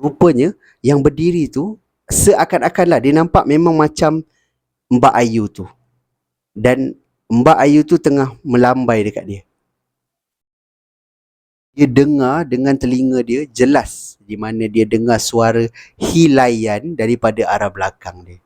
Rupanya yang berdiri tu seakan-akanlah dia nampak memang macam Mbak Ayu tu. Dan Mbak Ayu tu tengah melambai dekat dia. Dia dengar dengan telinga dia jelas, di mana dia dengar suara hilaian daripada arah belakang dia.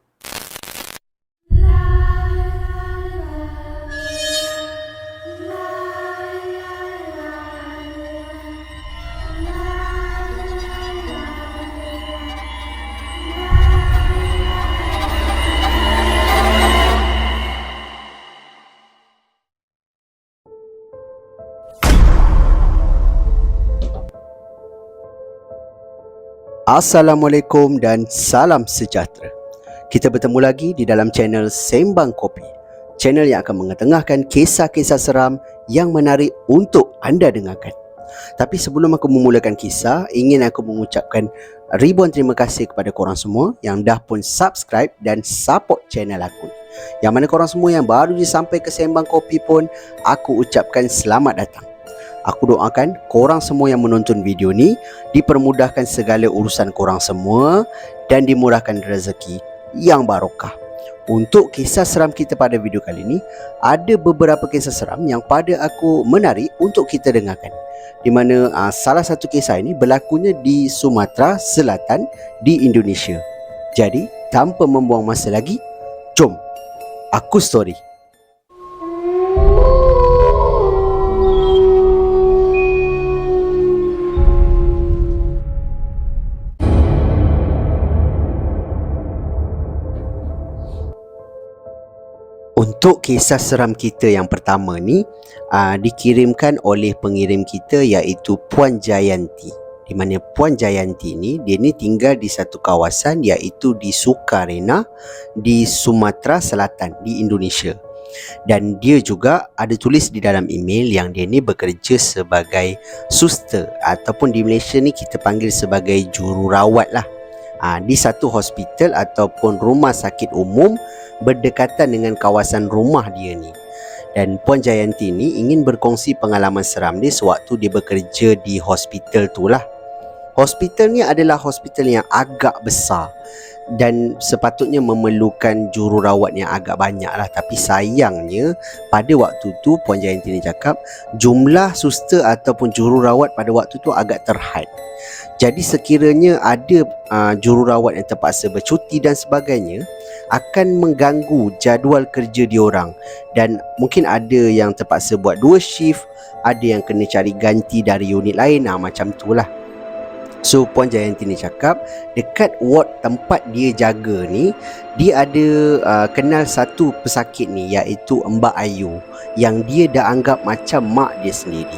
Assalamualaikum dan salam sejahtera. Kita bertemu lagi di dalam channel Sembang Kopi, channel yang akan mengetengahkan kisah-kisah seram yang menarik untuk anda dengarkan. Tapi sebelum aku memulakan kisah, ingin aku mengucapkan ribuan terima kasih kepada korang semua yang dah pun subscribe dan support channel aku. Yang mana korang semua yang baru je sampai ke Sembang Kopi pun, aku ucapkan selamat datang. Aku doakan korang semua yang menonton video ni dipermudahkan segala urusan korang semua dan dimurahkan rezeki yang barokah. Untuk kisah seram kita pada video kali ni, ada beberapa kisah seram yang pada aku menarik untuk kita dengarkan. Di mana salah satu kisah ini berlakunya di Sumatera Selatan di Indonesia. Jadi, tanpa membuang masa lagi, jom aku story. Untuk kisah seram kita yang pertama ni dikirimkan oleh pengirim kita iaitu Puan Jayanti. Di mana Puan Jayanti ni, dia ni tinggal di satu kawasan iaitu di Sukarena di Sumatera Selatan di Indonesia. Dan dia juga ada tulis di dalam email yang dia ni bekerja sebagai suster, ataupun di Malaysia ni kita panggil sebagai jururawat lah, di satu hospital ataupun rumah sakit umum berdekatan dengan kawasan rumah dia ni. Dan Puan Jayanti ni ingin berkongsi pengalaman seram dia sewaktu dia bekerja di hospital tu lah. Hospital ni adalah hospital yang agak besar dan sepatutnya memerlukan jururawat yang agak banyak lah. Tapi sayangnya pada waktu tu Puan Jayanti ni cakap jumlah suster ataupun jururawat pada waktu tu agak terhad. Jadi sekiranya ada jururawat yang terpaksa bercuti dan sebagainya, akan mengganggu jadual kerja diorang. Dan mungkin ada yang terpaksa buat 2 shift, ada yang kena cari ganti dari unit lain, macam tu lah. So Puan Jayanti ni cakap dekat ward tempat dia jaga ni, dia ada kenal satu pesakit ni iaitu Mbak Ayu, yang dia dah anggap macam mak dia sendiri.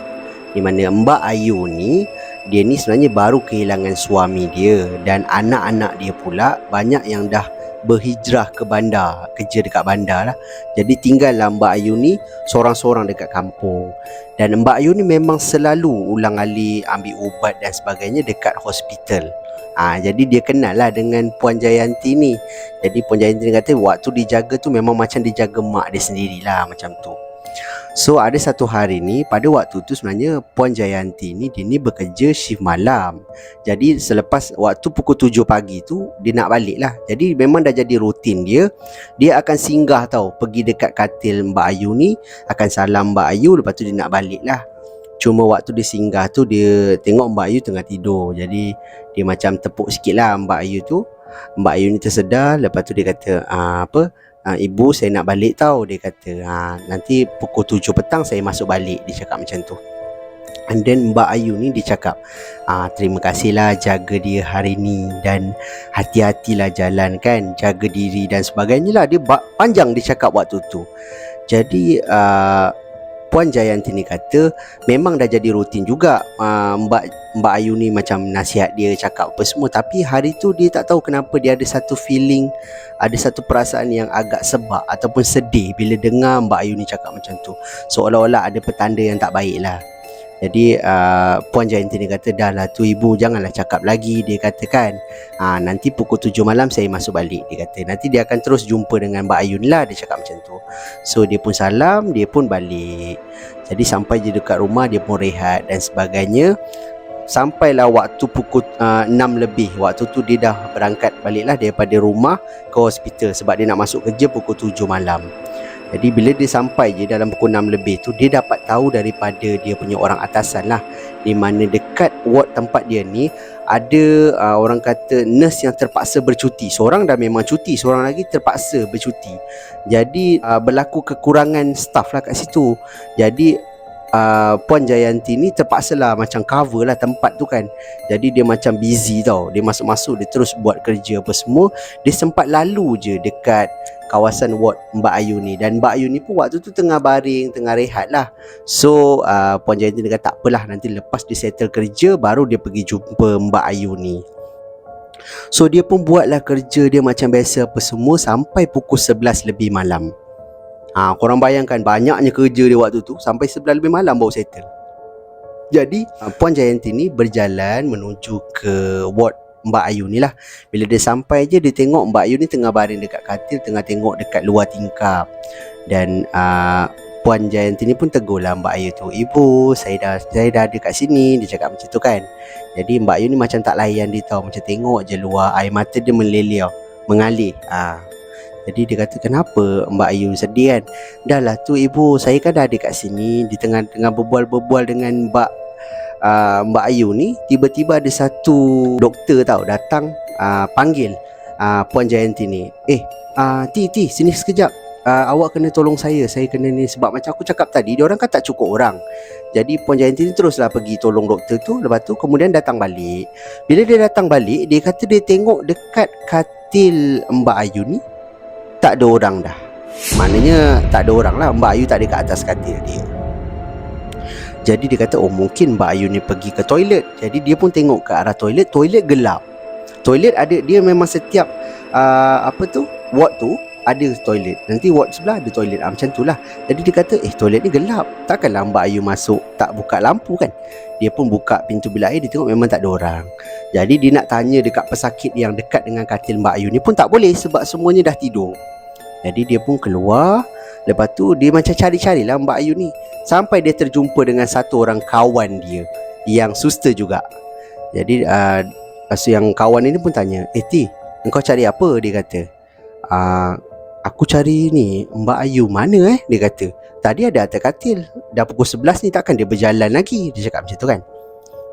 Di mana Mbak Ayu ni, dia ni sebenarnya baru kehilangan suami dia, dan anak-anak dia pula banyak yang dah berhijrah ke bandar, kerja dekat bandar lah. Jadi tinggallah Mbak Ayu ni seorang-seorang dekat kampung. Dan Mbak Ayu ni memang selalu ulang-alik ambil ubat dan sebagainya dekat hospital. Jadi dia kenal lah dengan Puan Jayanti ni. Jadi Puan Jayanti ni kata waktu dijaga tu memang macam dijaga mak dia sendirilah, macam tu. So ada satu hari ni, pada waktu tu sebenarnya Puan Jayanti ni, dia ni bekerja shift malam. Jadi selepas waktu pukul 7 pagi tu dia nak balik lah. Jadi memang dah jadi rutin dia akan singgah pergi dekat katil Mbak Ayu ni, akan salam Mbak Ayu, lepas tu dia nak balik lah. Cuma waktu dia singgah tu, dia tengok Mbak Ayu tengah tidur. Jadi dia macam tepuk sikit lah Mbak Ayu tu. Mbak Ayu ni tersedar, lepas tu dia kata ibu saya nak balik dia kata nanti pukul 7 petang saya masuk balik, dia cakap macam tu. And then Mbak Ayu ni dia cakap terima kasihlah jaga dia hari ni, dan hati-hatilah jalan kan, jaga diri dan sebagainya lah. Dia panjang dia cakap waktu tu. Jadi Puan Jayanti ni kata memang dah jadi rutin juga Mbak Ayu ni macam nasihat dia, cakap apa semua. Tapi hari tu dia tak tahu kenapa dia ada satu feeling, ada satu perasaan yang agak sebab ataupun sedih bila dengar Mbak Ayu ni cakap macam tu. Seolah-olah ada petanda yang tak baik lah. Jadi Puan Jayanti ni kata dah lah tu ibu, janganlah cakap lagi, dia kata kan. Nanti pukul 7 malam saya masuk balik, dia kata. Nanti dia akan terus jumpa dengan Mbak Ayu ni lah, dia cakap macam tu. So dia pun salam, dia pun balik. Jadi sampai je dekat rumah, dia pun rehat dan sebagainya. Sampailah waktu pukul 6 lebih. Waktu tu dia dah berangkat baliklah daripada rumah ke hospital sebab dia nak masuk kerja pukul 7 malam. Jadi bila dia sampai je dalam pukul 6 lebih tu, dia dapat tahu daripada dia punya orang atasan lah, di mana dekat ward tempat dia ni ada orang kata nurse yang terpaksa bercuti. Seorang dah memang cuti, seorang lagi terpaksa bercuti. Jadi berlaku kekurangan staff lah kat situ. Jadi Puan Jayanti ni terpaksalah macam cover lah tempat tu kan. Jadi dia macam busy tau. Dia masuk-masuk, dia terus buat kerja apa semua. Dia sempat lalu je dekat kawasan ward Mbak Ayu ni. Dan Mbak Ayu ni pun waktu tu tengah baring, tengah rehat lah. So Puan Jayanti dia kata tak apalah, nanti lepas dia settle kerja baru dia pergi jumpa Mbak Ayu ni. So dia pun buatlah kerja dia macam biasa apa semua sampai pukul 11 lebih malam. Korang bayangkan banyaknya kerja dia waktu tu, sampai 11 lebih malam baru settle. Jadi Puan Jayanti ni berjalan menuju ke ward Mbak Ayu ni lah. Bila dia sampai je, dia tengok Mbak Ayu ni tengah baring dekat katil, tengah tengok dekat luar tingkap. Dan Puan Jayanti ni pun tegur lah Mbak Ayu tu, "Ibu, saya dah ada kat sini." Dia cakap macam tu kan. Jadi Mbak Ayu ni macam tak layan dia tau, macam tengok je luar, air mata dia mengalir. Jadi dia kata, "Kenapa Mbak Ayu sedih kan?" "Dah lah tu ibu, saya kan dah ada kat sini." Di tengah berbual dengan Mbak Ayu ni, tiba-tiba ada satu doktor tau datang panggil Puan Jayanti ni. Ti sini sekejap. Awak kena tolong saya kena ni." Sebab macam aku cakap tadi, diorang kan tak cukup orang. Jadi Puan Jayanti ni teruslah pergi tolong doktor tu. Lepas tu kemudian datang balik. Bila dia datang balik, dia kata dia tengok dekat katil Mbak Ayu ni tak ada orang dah. Maknanya tak ada orang lah, Mbak Ayu tak ada kat atas katil dia. Jadi dia kata, mungkin Mbak Ayu ni pergi ke toilet. Jadi dia pun tengok ke arah toilet. Toilet gelap. Toilet ada, dia memang setiap ward tu ada toilet. Nanti ward sebelah ada toilet, macam tu lah. Jadi dia kata, toilet ni gelap, takkanlah Mbak Ayu masuk tak buka lampu kan. Dia pun buka pintu bilik air, dia tengok memang tak ada orang. Jadi dia nak tanya dekat pesakit yang dekat dengan katil Mbak Ayu ni pun tak boleh sebab semuanya dah tidur. Jadi dia pun keluar. Lepas tu dia macam cari-carilah Mbak Ayu ni, sampai dia terjumpa dengan satu orang kawan dia yang suster juga. Jadi yang kawan ini pun tanya, "Ti, engkau cari apa?" Dia kata, "Aku cari ni Mbak Ayu mana Dia kata, "Tadi ada atas katil, dah pukul 11 ni, takkan dia berjalan lagi." Dia cakap macam tu kan.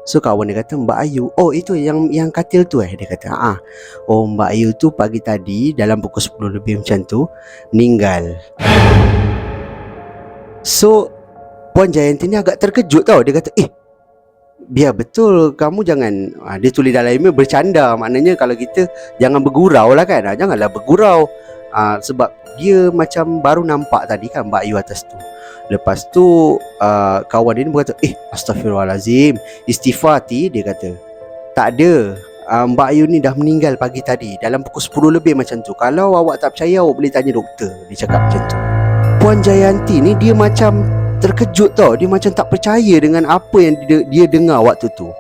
So kawan dia kata, "Mbak Ayu, itu yang katil tu Dia kata, Mbak Ayu tu pagi tadi dalam pukul 10 lebih macam tu meninggal." So Puan Jayanti ni agak terkejut tau. Dia kata, "Biar betul, kamu jangan," dia tulis dalam email, bercanda. Maknanya kalau kita jangan bergurau lah kan. Janganlah bergurau. Sebab dia macam baru nampak tadi kan Mbak Ayu atas tu. Lepas tu kawan dia ni berkata, "Astaghfirullahalazim, istighfar Ti." Dia kata, "Tak ada, Mbak Ayu ni dah meninggal pagi tadi dalam pukul 10 lebih macam tu. Kalau awak tak percaya, awak boleh tanya doktor." Dia cakap macam tu. Puan Jayanti ni dia macam terkejut tau. Dia macam tak percaya dengan apa yang dia dengar waktu tu.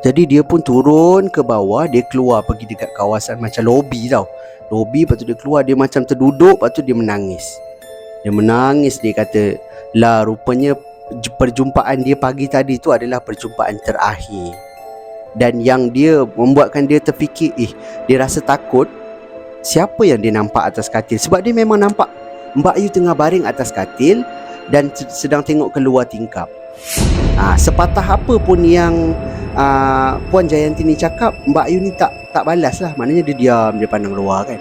Jadi dia pun turun ke bawah. Dia keluar pergi dekat kawasan macam lobi tau. Lobi, lepas tu dia keluar, dia macam terduduk, lepas tu dia menangis. Dia kata, "Lah, rupanya perjumpaan dia pagi tadi tu adalah perjumpaan terakhir." Dan yang dia membuatkan dia terfikir, dia rasa takut, siapa yang dia nampak atas katil. Sebab dia memang nampak Mbak Ayu tengah baring atas katil dan sedang tengok keluar tingkap. Sepatah apa pun yang Puan Jayanti ni cakap, Mbak Ayu ni tak balas lah. Maknanya dia diam, dia pandang luar kan.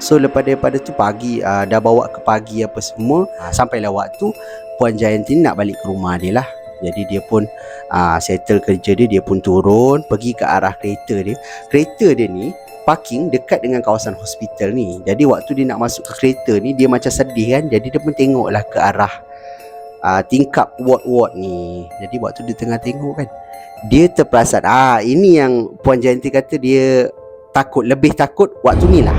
So lepas daripada tu pagi, dah bawa ke pagi apa semua, sampailah waktu Puan Jayanti ni nak balik ke rumah dia lah. Jadi dia pun settle kerja dia pun turun pergi ke arah kereta dia. Kereta dia ni parking dekat dengan kawasan hospital ni. Jadi waktu dia nak masuk ke kereta ni, dia macam sedih kan. Jadi dia pun tengoklah ke arah tingkap ward-ward ni. Jadi waktu dia tengah tengok kan, dia terperasan, ini yang Puan Jayanti kata dia takut, lebih takut waktu ni lah.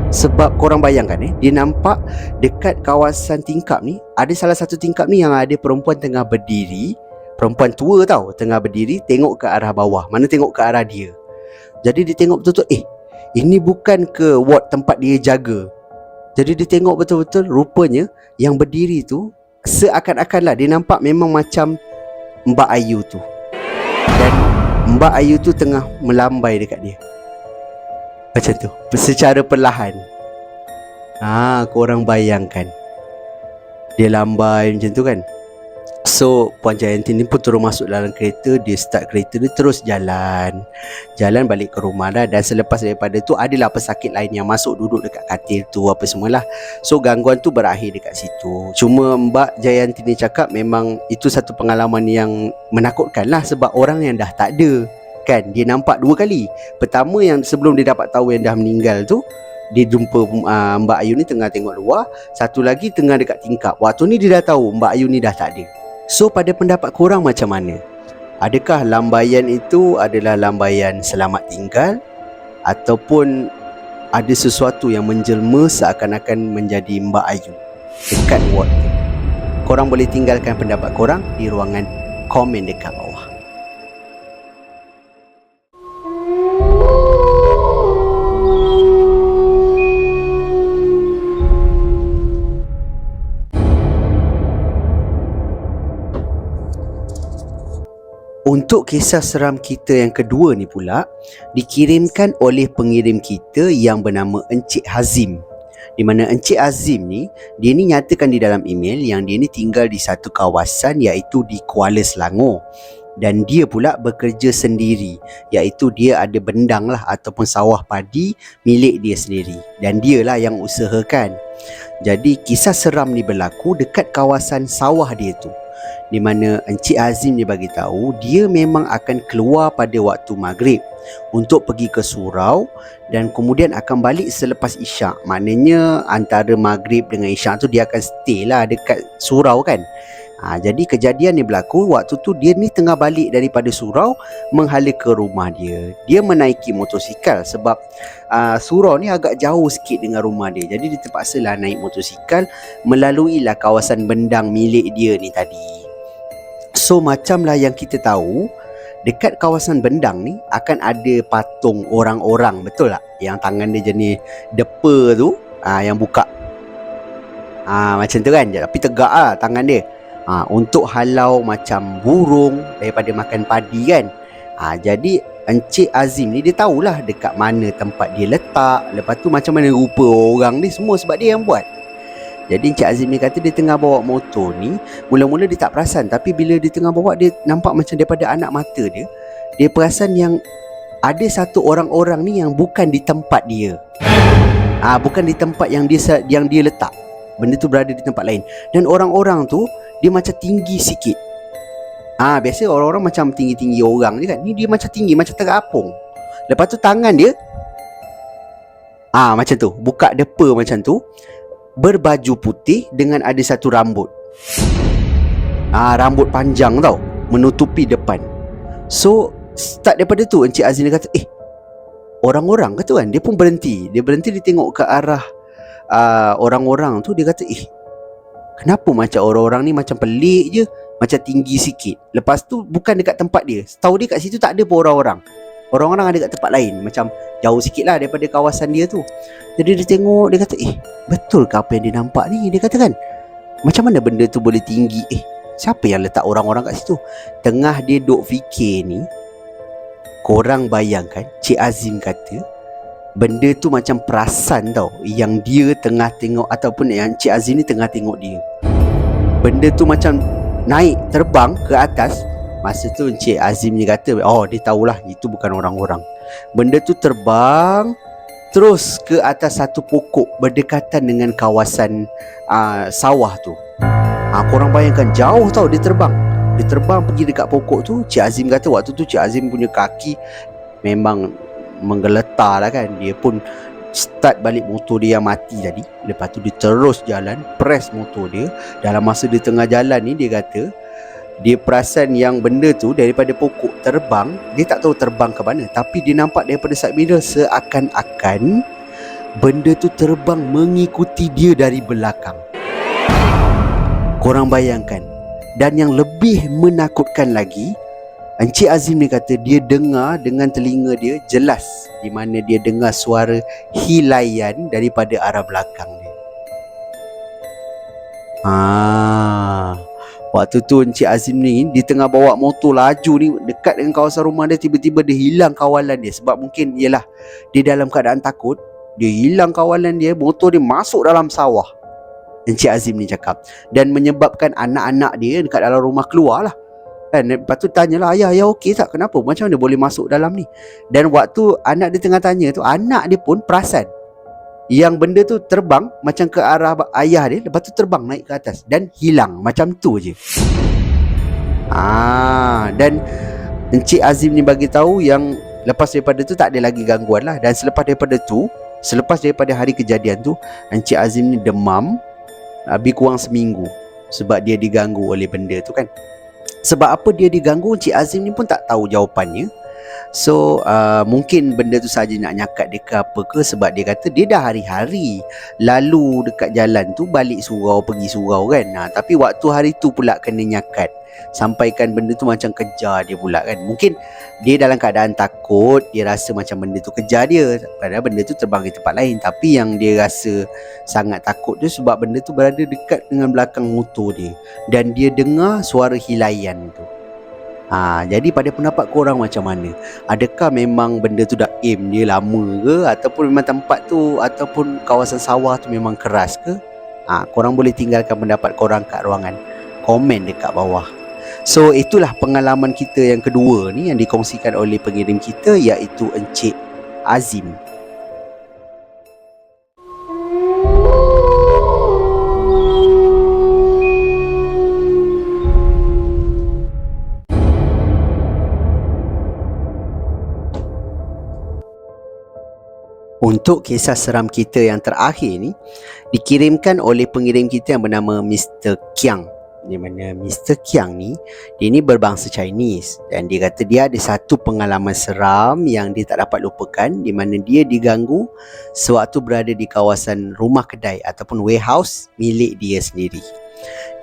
Sebab korang bayangkan dia nampak dekat kawasan tingkap ni, ada salah satu tingkap ni yang ada perempuan tengah berdiri. Perempuan tua tau, tengah berdiri tengok ke arah bawah, mana tengok ke arah dia. Jadi dia tengok betul-betul, ini bukan ke ward tempat dia jaga. Jadi dia tengok betul-betul, rupanya yang berdiri tu seakan-akan lah dia nampak memang macam Mbak Ayu tu. Dan Mbak Ayu tu tengah melambai dekat dia. Macam tu, secara perlahan. Korang bayangkan, dia lambai macam tu kan. So Puan Jayanti ni pun terus masuk dalam kereta. Dia start kereta dia, terus jalan balik ke rumah dah. Dan selepas daripada tu adalah pesakit lain yang masuk duduk dekat katil tu apa semualah. So gangguan tu berakhir dekat situ. Cuma Mbak Jayanti ni cakap memang itu satu pengalaman yang menakutkan lah. Sebab orang yang dah tak ada kan, dia nampak dua kali. Pertama yang sebelum dia dapat tahu yang dah meninggal tu, dia jumpa Mbak Ayu ni tengah tengok luar. Satu lagi tengah dekat tingkap. Waktu ni dia dah tahu Mbak Ayu ni dah tak ada. So pada pendapat korang macam mana? Adakah lambaian itu adalah lambaian selamat tinggal, ataupun ada sesuatu yang menjelma seakan-akan menjadi Mbak Ayu dekat ward tu? Korang boleh tinggalkan pendapat korang di ruangan komen dekat bawah. Untuk kisah seram kita yang kedua ni pula dikirimkan oleh pengirim kita yang bernama Encik Hazim. Di mana Encik Hazim ni, dia ni nyatakan di dalam email yang dia ni tinggal di satu kawasan iaitu di Kuala Selangor. Dan dia pula bekerja sendiri, iaitu dia ada bendang lah ataupun sawah padi milik dia sendiri. Dan dia lah yang usahakan. Jadi kisah seram ni berlaku dekat kawasan sawah dia tu, di mana Encik Hazim dia bagi tahu dia memang akan keluar pada waktu maghrib untuk pergi ke surau dan kemudian akan balik selepas isyak. Maknanya antara maghrib dengan isyak tu dia akan stay lah dekat surau kan. Jadi kejadian ni berlaku waktu tu dia ni tengah balik daripada surau menghala ke rumah dia. Dia menaiki motosikal sebab surau ni agak jauh sikit dengan rumah dia. Jadi dia terpaksalah naik motosikal melalui lah kawasan bendang milik dia ni tadi. So macamlah yang kita tahu, dekat kawasan bendang ni akan ada patung orang-orang, betul tak? Yang tangan dia jenis depa tu, yang buka. Macam tu kan, tapi tegak lah tangan dia. Untuk halau macam burung daripada makan padi kan. Jadi Encik Azim ni dia tahulah dekat mana tempat dia letak. Lepas tu macam mana rupa orang ni, semua sebab dia yang buat. Jadi Encik Azim ni kata dia tengah bawa motor ni, mula-mula dia tak perasan, tapi bila dia tengah bawa, dia nampak macam daripada anak mata dia, dia perasan yang ada satu orang-orang ni yang bukan di tempat dia. Bukan di tempat yang dia letak. Benda tu berada di tempat lain. Dan orang-orang tu dia macam tinggi sikit. Biasa orang-orang macam tinggi-tinggi orang je kan. Ni dia macam tinggi, macam terapung. Lepas tu tangan dia macam tu, buka depa macam tu, berbaju putih dengan ada satu rambut. Rambut panjang tau, menutupi depan. So start daripada tu Encik Azim dia kata, orang-orang kata kan. Dia pun berhenti. Dia tengok ke arah orang-orang tu. Dia kata, kenapa macam orang-orang ni macam pelik je, macam tinggi sikit. Lepas tu bukan dekat tempat dia. Setahu dia kat situ tak ada pun orang-orang. Orang-orang ada kat tempat lain, macam jauh sikit lah daripada kawasan dia tu. Jadi dia tengok, dia kata, betul ke apa yang dia nampak ni? Dia kata kan, macam mana benda tu boleh tinggi? Siapa yang letak orang-orang kat situ? Tengah dia duk fikir ni, korang bayangkan, Cik Azim kata benda tu macam perasan tau, yang dia tengah tengok, ataupun yang Cik Azim ni tengah tengok dia. Benda tu macam naik, terbang ke atas. Masa tu Encik Azim ni kata, dia tahulah itu bukan orang-orang. Benda tu terbang terus ke atas satu pokok berdekatan dengan kawasan sawah tu. Korang bayangkan, jauh tau dia terbang. Dia terbang pergi dekat pokok tu. Cik Azim kata waktu tu Cik Azim punya kaki memang menggeletar lah kan. Dia pun start balik motor dia yang mati tadi. Lepas tu dia terus jalan, press motor dia. Dalam masa dia tengah jalan ni, dia kata dia perasan yang benda tu daripada pokok terbang. Dia tak tahu terbang ke mana, tapi dia nampak daripada side mirror seakan-akan benda tu terbang mengikuti dia dari belakang. Korang bayangkan. Dan yang lebih menakutkan lagi, Encik Azim ni kata dia dengar dengan telinga dia jelas, di mana dia dengar suara hilaian daripada arah belakang dia. Waktu tu Encik Azim ni di tengah bawa motor laju ni dekat dengan kawasan rumah dia, tiba-tiba dia hilang kawalan dia. Sebab mungkin ialah dia dalam keadaan takut, dia hilang kawalan dia, motor dia masuk dalam sawah, Encik Azim ni cakap. Dan menyebabkan anak-anak dia dekat dalam rumah keluar lah kan. Lepas tu tanyalah, ayah okey tak? Kenapa? Macam mana boleh masuk dalam ni? Dan waktu anak dia tengah tanya tu, anak dia pun perasan yang benda tu terbang macam ke arah ayah dia, lepas tu terbang naik ke atas dan hilang. Macam tu je. Dan Encik Azim ni bagi tahu yang lepas daripada tu tak ada lagi gangguan lah. Dan selepas daripada hari kejadian tu, Encik Azim ni demam lebih kurang seminggu sebab dia diganggu oleh benda tu kan. Sebab apa dia diganggu, Encik Azim ni pun tak tahu jawapannya. So mungkin benda tu saja nak nyakat dia ke apa ke. Sebab dia kata dia dah hari-hari lalu dekat jalan tu, balik surau pergi surau kan. Tapi waktu hari tu pula kena nyakat, sampaikan benda tu macam kejar dia pula kan. Mungkin dia dalam keadaan takut, dia rasa macam benda tu kejar dia, padahal benda tu terbang ke tempat lain. Tapi yang dia rasa sangat takut tu sebab benda tu berada dekat dengan belakang motor dia, dan dia dengar suara hilaian tu. Jadi pada pendapat korang macam mana? Adakah memang benda tu dah aim dia lama ke? Ataupun memang tempat tu ataupun kawasan sawah tu memang keras ke? Korang boleh tinggalkan pendapat korang kat ruangan komen dekat bawah. So itulah pengalaman kita yang kedua ni yang dikongsikan oleh pengirim kita, iaitu Encik Azim. Untuk kisah seram kita yang terakhir ni dikirimkan oleh pengirim kita yang bernama Mr. Kiang. Di mana Mr. Kiang ni, dia ni berbangsa Chinese, dan dia kata dia ada satu pengalaman seram yang dia tak dapat lupakan, di mana dia diganggu sewaktu berada di kawasan rumah kedai ataupun warehouse milik dia sendiri.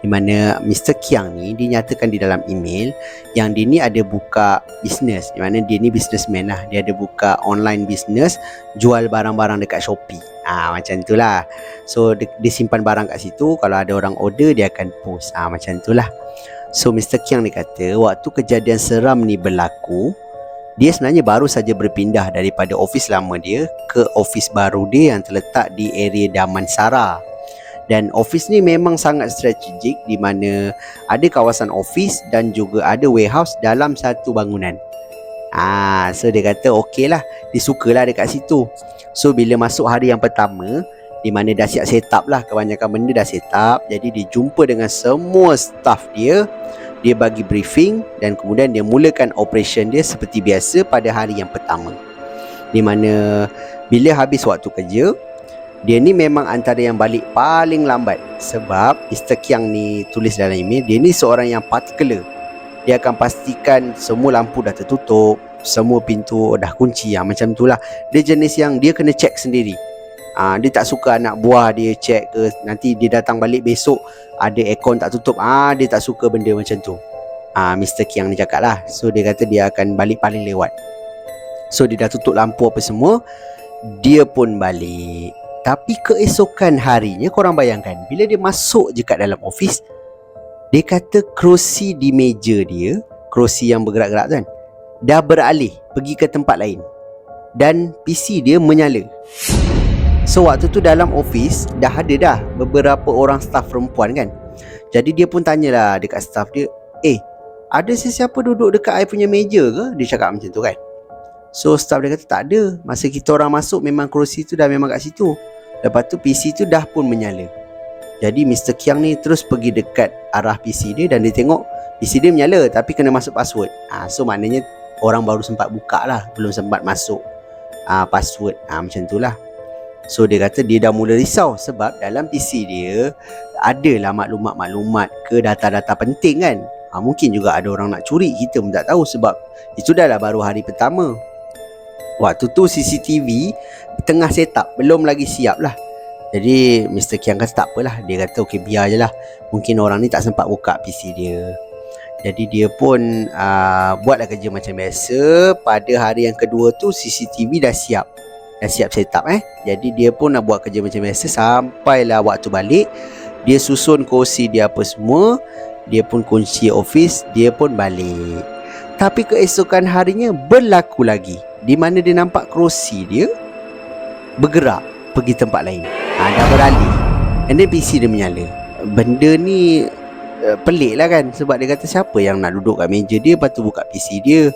Di mana Mr. Kiang ni dinyatakan di dalam email yang dia ni ada buka bisnes, di mana dia ni businessman lah. Dia ada buka online business, jual barang-barang dekat Shopee. Macam itulah. So dia simpan barang kat situ, kalau ada orang order dia akan post. Macam itulah. So Mr. Kiang ni kata waktu kejadian seram ni berlaku, dia sebenarnya baru saja berpindah daripada office lama dia ke office baru dia yang terletak di area Damansara. Dan office ni memang sangat strategik, di mana ada kawasan office dan juga ada warehouse dalam satu bangunan. So dia kata okey lah, dia sukalah dekat situ. So bila masuk hari yang pertama, di mana dah siap set up lah, kebanyakan benda dah set up, jadi dia jumpa dengan semua staff dia, dia bagi briefing dan kemudian dia mulakan operation dia seperti biasa pada hari yang pertama. Di mana bila habis waktu kerja, dia ni memang antara yang balik paling lambat. Sebab Mr. Kiang ni tulis dalam email, dia ni seorang yang particular. Dia akan pastikan semua lampu dah tertutup, semua pintu dah kunci. Macam itulah. Dia jenis yang dia kena check sendiri. Dia tak suka anak buah dia check ke, nanti dia datang balik besok ada aircon tak tutup. Dia tak suka benda macam tu. Mr. Kiang ni cakap lah. So dia kata dia akan balik paling lewat. So dia dah tutup lampu apa semua, dia pun balik. Tapi keesokan harinya, korang bayangkan, bila dia masuk je kat dalam office, dia kata kerusi di meja dia, kerusi yang bergerak-gerak kan, dah beralih pergi ke tempat lain, dan PC dia menyala. So waktu tu dalam office dah ada beberapa orang staff perempuan kan. Jadi dia pun tanyalah dekat staff dia, ada sesiapa duduk dekat I punya meja ke? Dia cakap macam tu kan. So staff dia kata tak ada, masa kita orang masuk memang kerusi tu dah memang kat situ. Lepas tu PC tu dah pun menyala. Jadi Mr. Kiang ni terus pergi dekat arah PC dia dan dia tengok PC dia menyala tapi kena masuk password. So maknanya orang baru sempat buka lah, belum sempat masuk password. Macam tu lah. So dia kata dia dah mula risau sebab dalam PC dia adalah maklumat-maklumat ke data-data penting kan. Mungkin juga ada orang nak curi, kita pun tak tahu sebab itu dah lah baru hari pertama. Waktu tu CCTV tengah set up, belum lagi siap lah. Jadi Mr. Kiang kata tak apalah. Dia kata okey biar je lah, mungkin orang ni tak sempat buka PC dia. Jadi dia pun buatlah kerja macam biasa. Pada hari yang kedua tu CCTV dah siap set up Jadi dia pun nak buat kerja macam biasa sampailah waktu balik. Dia susun kerusi dia apa semua, dia pun kunci office, dia pun balik. Tapi keesokan harinya berlaku lagi, di mana dia nampak kerusi dia bergerak pergi tempat lain. Dah beralih. And then PC dia menyala. Benda ni pelik lah kan. Sebab dia kata siapa yang nak duduk kat meja dia, lepas tu buka PC dia.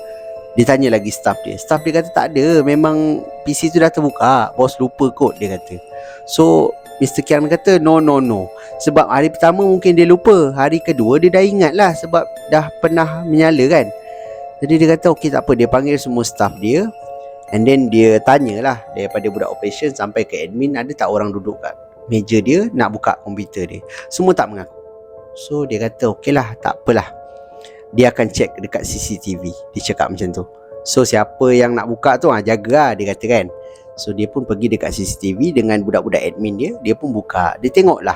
Dia tanya lagi staff dia. Staff dia kata tak ada, memang PC tu dah terbuka, bos lupa kot, dia kata. So Mr. Kiang kata no. Sebab hari pertama mungkin dia lupa, hari kedua dia dah ingat lah sebab dah pernah menyala kan. Jadi dia kata okey tak apa, dia panggil semua staff dia. And then dia tanyalah daripada budak operation sampai ke admin, ada tak orang duduk kat meja dia nak buka komputer dia. Semua tak mengaku. So dia kata okey lah, tak apalah, dia akan check dekat CCTV. Dia cakap macam tu. So siapa yang nak buka tu jaga lah, dia kata kan. So dia pun pergi dekat CCTV dengan budak-budak admin dia. Dia pun buka. Dia tengoklah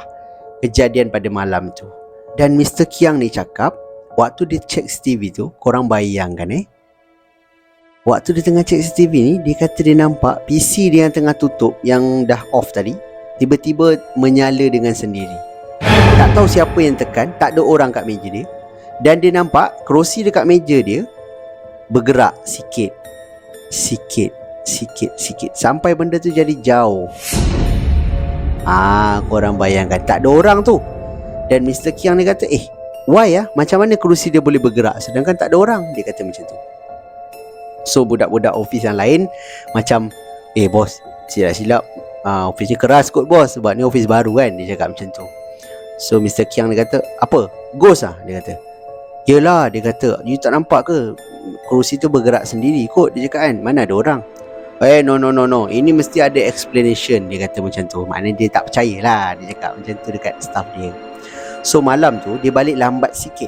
kejadian pada malam tu. Dan Mr. Kiang ni cakap, waktu dia check CCTV tu, korang bayangkan waktu dia tengah check CCTV ni, dia kata dia nampak PC dia yang tengah tutup, yang dah off tadi, tiba-tiba menyala dengan sendiri. Tak tahu siapa yang tekan, tak ada orang kat meja dia. Dan dia nampak kerusi dekat meja dia bergerak sikit sampai benda tu jadi jauh. Korang bayangkan, tak ada orang tu. Dan Mr. Kiang ni kata, why macam mana kerusi dia boleh bergerak sedangkan tak ada orang? Dia kata macam tu. So budak-budak office yang lain macam, bos, silap-silap office ni keras kot bos, sebab ni office baru kan. Dia cakap macam tu. So Mr. Kiang dia kata, apa? Ghost dia kata. Yelah, dia kata, you tak nampak ke kerusi tu bergerak sendiri kot, dia cakap kan. Mana ada orang. No, ini mesti ada explanation, dia kata macam tu. Maknanya dia tak percaya lah, dia cakap macam tu dekat staff dia. So malam tu dia balik lambat sikit.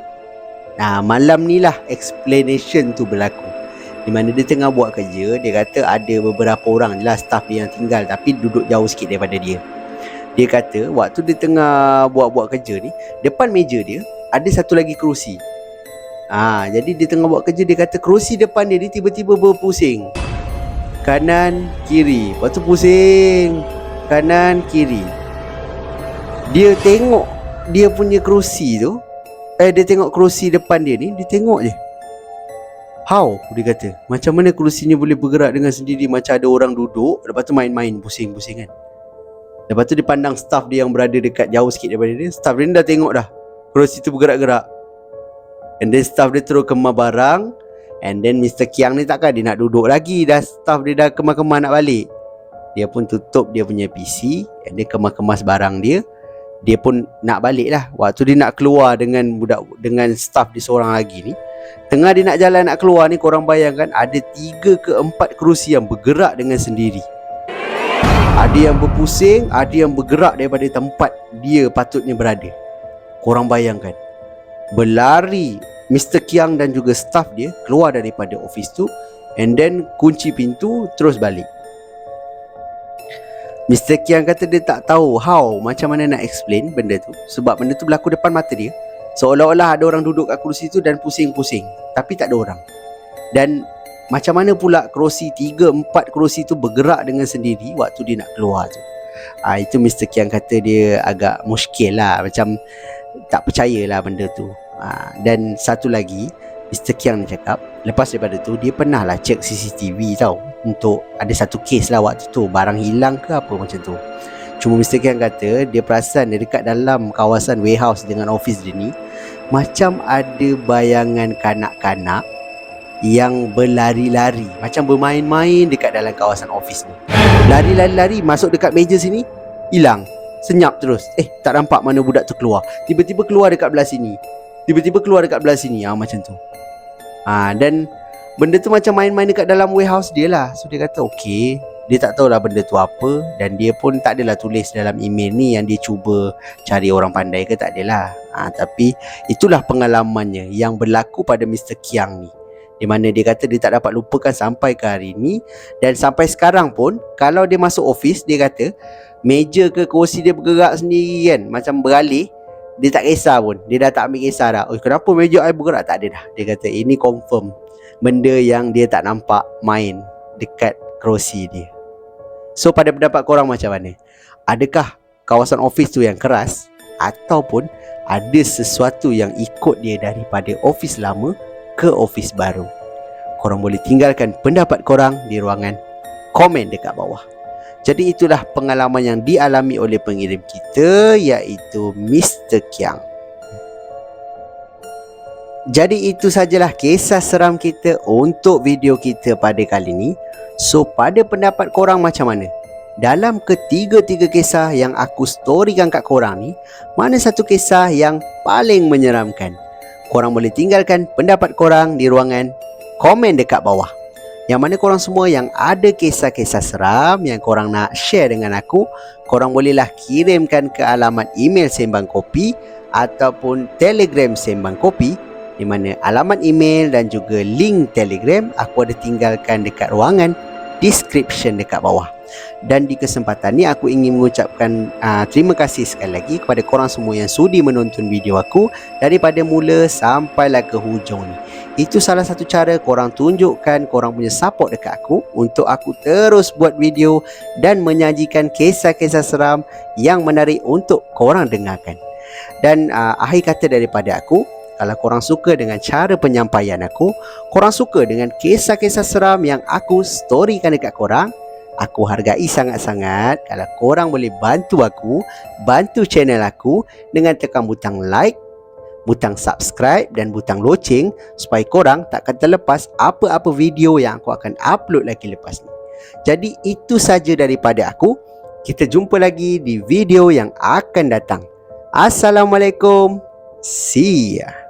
Malam ni lah explanation tu berlaku. Di mana dia tengah buat kerja, dia kata ada beberapa orang je lah staff dia yang tinggal, tapi duduk jauh sikit daripada dia. Dia kata waktu dia tengah buat kerja ni, depan meja dia ada satu lagi kerusi. Jadi dia tengah buat kerja, dia kata kerusi depan dia ni tiba-tiba berpusing kanan kiri. Lepas tu pusing kanan kiri. Dia tengok dia punya kerusi tu, dia tengok kerusi depan dia ni, dia tengok je. How? Dia kata, macam mana kerusi ni boleh bergerak dengan sendiri, macam ada orang duduk, lepas tu main-main pusing-pusing kan. Lepas tu dia pandang staff dia yang berada dekat jauh sikit daripada dia. Staff dia dah tengok dah kerusi tu bergerak-gerak. And then staff dia terus kemas barang. And then Mr. Kiang ni takkan dia nak duduk lagi, dah staff dia dah kemas-kemas nak balik. Dia pun tutup dia punya PC, and dia kemas-kemas barang dia. Dia pun nak balik lah. Waktu dia nak keluar dengan staff dia seorang lagi ni, tengah dia nak jalan nak keluar ni, korang bayangkan ada 3 ke 4 kerusi yang bergerak dengan sendiri. Ada yang berpusing, ada yang bergerak daripada tempat dia patutnya berada. Korang bayangkan. Berlari Mr. Kiang dan juga staff dia keluar daripada office tu, and then kunci pintu terus balik. Mr. Kiang kata dia tak tahu macam mana nak explain benda tu, sebab benda tu berlaku depan mata dia. Seolah-olah ada orang duduk kat kerusi tu dan pusing-pusing, tapi tak ada orang. Dan macam mana pula kerusi 3-4 kerusi tu bergerak dengan sendiri waktu dia nak keluar tu. Itu Mr. Kiang kata dia agak muskil lah, macam tak percayalah benda tu. Dan satu lagi, Mr. Kiang ni cakap, lepas daripada tu dia pernah lah check CCTV tau, untuk ada satu kes lah waktu tu, barang hilang ke apa macam tu. Cuma Mr. Kiang kata dia perasan dia dekat dalam kawasan warehouse dengan office dia ni, macam ada bayangan kanak-kanak yang berlari-lari, macam bermain-main dekat dalam kawasan office ni. Lari-lari masuk dekat meja sini, hilang, senyap terus. Tak nampak mana budak tu keluar. Tiba-tiba keluar dekat belah sini, tiba-tiba keluar dekat belah sini, macam tu. Dan benda tu macam main-main dekat dalam warehouse dia lah. So dia kata okey, dia tak tahulah benda tu apa. Dan dia pun tak adalah tulis dalam email ni yang dia cuba cari orang pandai ke, tak adalah. Tapi itulah pengalamannya yang berlaku pada Mr. Kiang ni, di mana dia kata dia tak dapat lupakan sampai ke hari ni. Dan sampai sekarang pun, kalau dia masuk office, dia kata meja ke kerusi dia bergerak sendiri kan, macam beralih, dia tak kisah pun. Dia dah tak ambil kisah dah. Kenapa meja I bergerak? Tak ada dah. Dia kata ini confirm benda yang dia tak nampak main dekat kerusi dia. So pada pendapat korang macam mana? Adakah kawasan office tu yang keras, ataupun ada sesuatu yang ikut dia daripada office lama ke office baru. Korang boleh tinggalkan pendapat korang di ruangan komen dekat bawah. Jadi itulah pengalaman yang dialami oleh pengirim kita, iaitu Mr. Kiang. Jadi itu sajalah kisah seram kita untuk video kita pada kali ini. So, pada pendapat korang macam mana? Dalam ketiga-tiga kisah yang aku storykan kat korang ni, mana satu kisah yang paling menyeramkan? Korang boleh tinggalkan pendapat korang di ruangan komen dekat bawah. Yang mana korang semua yang ada kisah-kisah seram yang korang nak share dengan aku, korang bolehlah kirimkan ke alamat email Sembang Kopi ataupun Telegram Sembang Kopi, di mana alamat email dan juga link Telegram aku ada tinggalkan dekat ruangan description dekat bawah. Dan di kesempatan ni aku ingin mengucapkan terima kasih sekali lagi kepada korang semua yang sudi menonton video aku daripada mula sampailah ke hujung ni. Itu salah satu cara korang tunjukkan korang punya support dekat aku untuk aku terus buat video dan menyajikan kisah-kisah seram yang menarik untuk korang dengarkan. Dan akhir kata daripada aku, kalau korang suka dengan cara penyampaian aku, korang suka dengan kisah-kisah seram yang aku storykan dekat korang, aku hargai sangat-sangat kalau korang boleh bantu aku, bantu channel aku dengan tekan butang like, butang subscribe dan butang loceng supaya korang takkan terlepas apa-apa video yang aku akan upload lagi lepas ni. Jadi itu saja daripada aku. Kita jumpa lagi di video yang akan datang. Assalamualaikum. See ya.